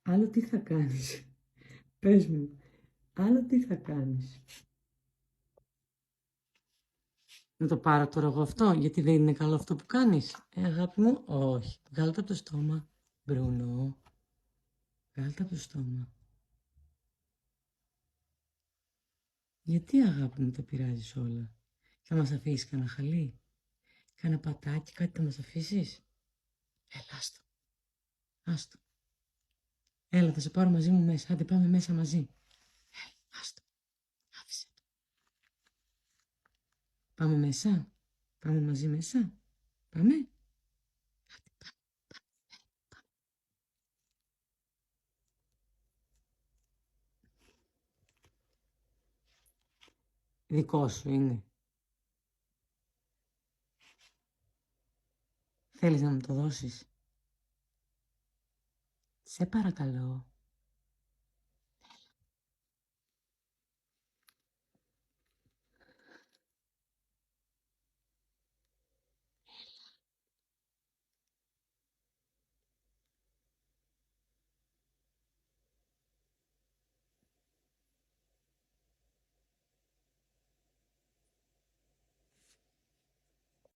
Άλλο τι θα κάνεις. Πες μου. Άλλο τι θα κάνεις. Να το πάρω τώρα εγώ αυτό, γιατί δεν είναι καλό αυτό που κάνεις. Αγάπη μου, όχι. Βγάλω το από το στόμα. Μπρούνο. Βγάλω το από το στόμα. Γιατί αγάπη μου τα πειράζεις όλα. Θα μας αφήσεις κανένα χαλί. Κάνα πατάκι, κάτι θα μας αφήσεις. Έλα, άστο. Άστο. Έλα, θα σε πάρω μαζί μου μέσα. Άντε πάμε μέσα μαζί. Έλα, άστο. Άφησε το. Πάμε μέσα. Πάμε μαζί μέσα. Πάμε. Άντε, πάμε. Δικό σου είναι. Θέλεις να μου το δώσεις. Σε παρακαλώ.